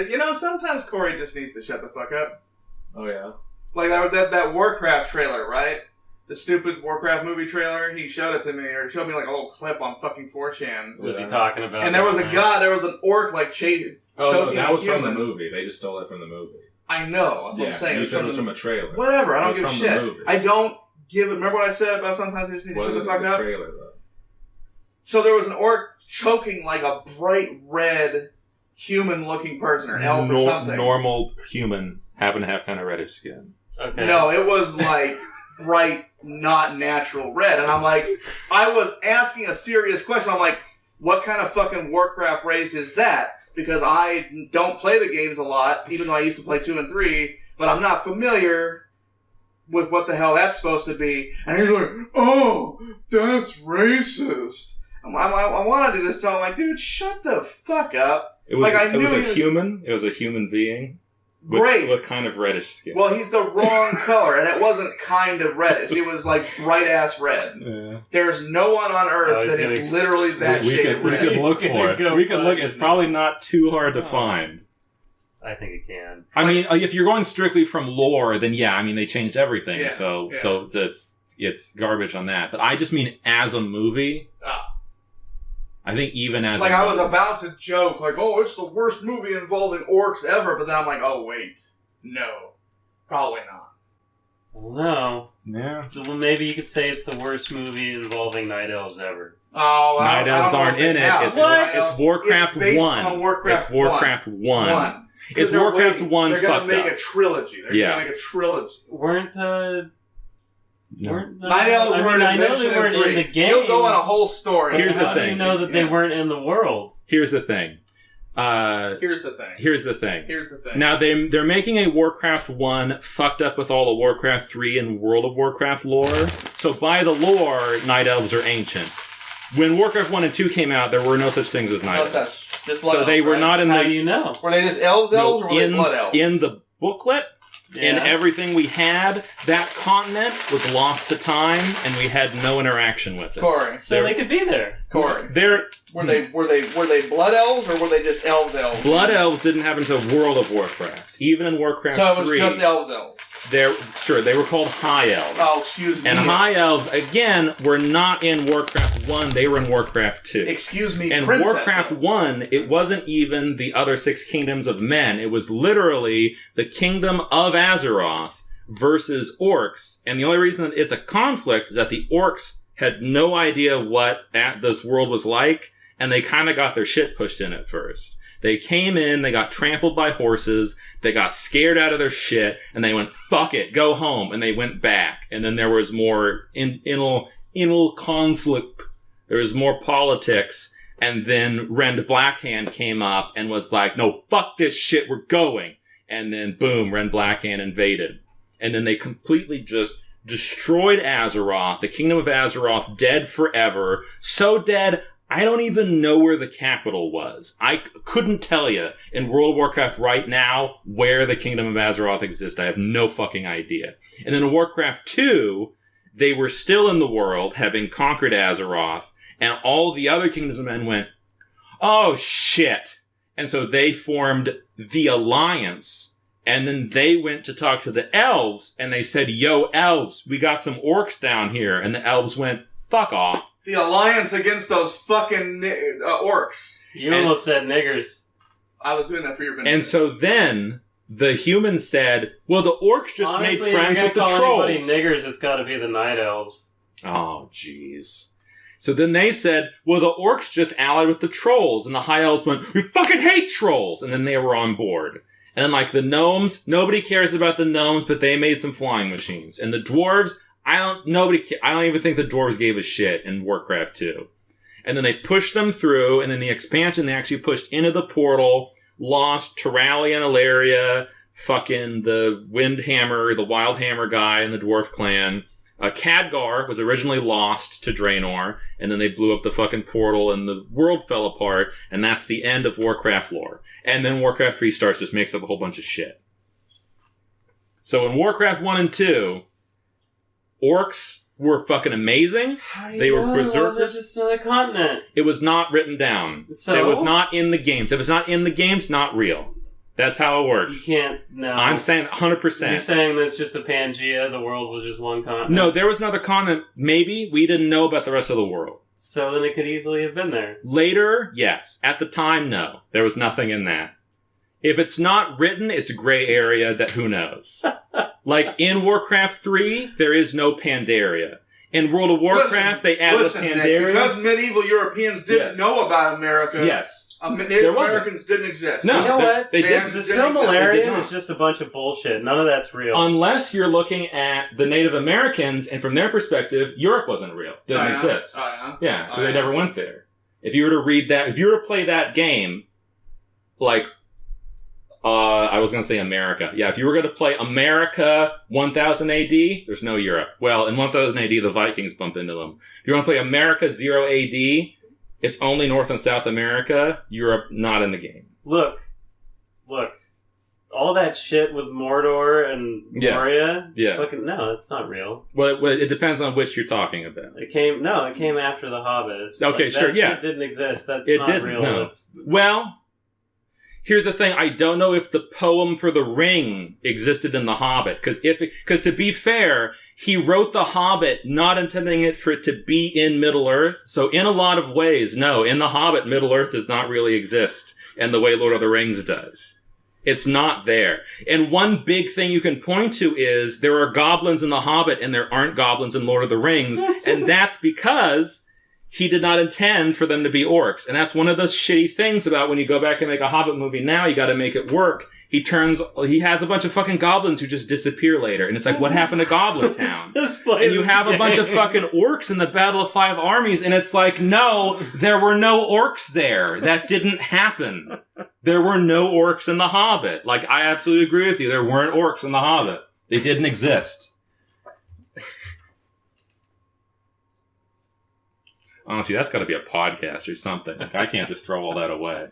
Yeah, sometimes Corey just needs to shut the fuck up. Oh, yeah? Like that Warcraft trailer, right? The stupid Warcraft movie trailer. He showed it to me, or showed me like a little clip on fucking 4chan. Was he talking about? And there was an orc like choking. Oh, no, that was from the movie. They just stole it from the movie. I know. That's what I'm saying. You said it was from a trailer. Whatever. I don't give a shit. I don't give it. Remember what I said about sometimes they just need to shut the fuck up? Trailer, though? So there was an orc choking like a bright red human-looking person or elf or something. Normal human happen to have kind of reddish skin. Okay. No, it was like bright, not natural red. And I'm like, I was asking a serious question. I'm like, what kind of fucking Warcraft race is that? Because I don't play the games a lot, even though I used to play 2 and 3, but I'm not familiar with what the hell that's supposed to be. And he's like, oh, that's racist. I wanted to just tell him, like, dude, shut the fuck up. It was a human being. Great. With kind of reddish skin. Well, he's the wrong color, and it wasn't kind of reddish. It was like bright-ass red. Yeah. There's no one on Earth that is literally that shade of red. We could look for it. We could look. It's probably not too hard to find. I think it can. I mean, if you're going strictly from lore, then yeah, I mean, they changed everything. Yeah, so it's garbage on that. But I just mean as a movie. I think even as I was about to joke, like, oh, it's the worst movie involving orcs ever, but then I'm like, oh, wait. No. Probably not. Well, no. Yeah. Well, maybe you could say it's the worst movie involving night elves ever. Oh, well, night elves aren't in it. It's Warcraft 1. It's Warcraft 1. It's Warcraft 1 They're going to make a trilogy. They're going to make a trilogy. Weren't Night elves weren't I know they weren't in the game. You'll go on a whole story. Here's the thing. How do you know that they weren't in the world? Here's the thing. Here's the thing. Now they're making a Warcraft 1 fucked up with all the Warcraft 3 and World of Warcraft lore. So by the lore, night elves are ancient. When Warcraft 1 and 2 came out, there were no such things as night elves. So they were not in the... How do you know? Were they just elves or were they blood elves? In the booklet... Yeah. In everything we had, that continent was lost to time, and we had no interaction with it. Corey, so they could be there. Corey, were they blood elves or were they just elves? Blood elves didn't happen until World of Warcraft. Even in Warcraft 3. So it was just elves. They were called High Elves. Oh, excuse me. And High Elves, again, were not in Warcraft 1, they were in Warcraft 2. Excuse me, and Princess Warcraft 1, it wasn't even the other 6 kingdoms of men. It was literally the kingdom of Azeroth versus orcs. And the only reason that it's a conflict is that the orcs had no idea what this world was like, and they kind of got their shit pushed in at first. They came in, they got trampled by horses, they got scared out of their shit, and they went, fuck it, go home, and they went back. And then there was more inner conflict. There was more politics, and then Rend Blackhand came up and was like, no, fuck this shit, we're going. And then, boom, Rend Blackhand invaded. And then they completely just destroyed Azeroth, the kingdom of Azeroth, dead forever. So dead, I don't even know where the capital was. I couldn't tell you in World of Warcraft right now where the Kingdom of Azeroth exists. I have no fucking idea. And then in Warcraft 2, they were still in the world, having conquered Azeroth, and all the other kingdoms of men went, oh shit. And so they formed the Alliance, and then they went to talk to the elves, and they said, yo, elves, we got some orcs down here. And the elves went, fuck off. The Alliance against those fucking orcs. You almost said niggers. I was doing that for your benefit. And so then the humans said, well, the orcs just made friends with the trolls. Honestly, niggers, it's got to be the night elves. Oh, jeez. So then they said, well, the orcs just allied with the trolls. And the high elves went, we fucking hate trolls. And then they were on board. And then, like, the gnomes, nobody cares about the gnomes, but they made some flying machines. And the dwarves, I don't even think the dwarves gave a shit in Warcraft 2. And then they pushed them through, and in the expansion, they actually pushed into the portal, lost Terralia and Ilaria, fucking the Windhammer, the Wildhammer guy in the dwarf clan. Khadgar was originally lost to Draenor, and then they blew up the fucking portal, and the world fell apart, and that's the end of Warcraft lore. And then Warcraft 3 starts, just makes up a whole bunch of shit. So in Warcraft 1 and 2... orcs were fucking amazing. They were berserkers. It was just another continent. It was not written down. So? It was not in the games. If it's not in the games, not real. That's how it works. You can't. No, I'm saying 100%. You're saying that's just a Pangea. The world was just one continent. No, there was another continent. Maybe we didn't know about the rest of the world. So then it could easily have been there. Later, yes. At the time, no. There was nothing in that. If it's not written, it's a gray area that who knows. Like in Warcraft 3, there is no Pandaria. In World of Warcraft, they added a Pandaria. Nick, because medieval Europeans didn't know about America. Yes. Native Americans didn't exist. No, you know what? They didn't. The Silmarillion is just a bunch of bullshit. None of that's real. Unless you're looking at the Native Americans, and from their perspective, Europe wasn't real. Didn't exist. Yeah, because they never went there. If you were to read that, if you were to play that game, like, I was going to say America. Yeah, if you were going to play America 1000 AD, there's no Europe. Well, in 1000 AD, the Vikings bump into them. If you want to play America 0 AD, it's only North and South America. Europe, not in the game. Look. All that shit with Mordor and Moria. Yeah. Fucking no, it's not real. Well, it depends on which you're talking about. It came after the Hobbits. Okay, sure, that shit didn't exist. That's it not didn't, real. No. Well, here's the thing. I don't know if the poem for the ring existed in the Hobbit, because to be fair, he wrote the Hobbit not intending it for it to be in Middle Earth. So in a lot of ways, no, in the Hobbit, Middle Earth does not really exist in the way Lord of the Rings does. It's not there. And one big thing you can point to is there are goblins in the Hobbit and there aren't goblins in Lord of the Rings. And that's because he did not intend for them to be orcs. And that's one of the shitty things about when you go back and make a Hobbit movie now, you gotta make it work. He has a bunch of fucking goblins who just disappear later. And it's like, what happened to Goblin Town? And you have a bunch of fucking orcs in the Battle of Five Armies. And it's like, no, there were no orcs there. That didn't happen. There were no orcs in The Hobbit. Like, I absolutely agree with you. There weren't orcs in The Hobbit. They didn't exist. Honestly, that's got to be a podcast or something. Like, I can't just throw all that away.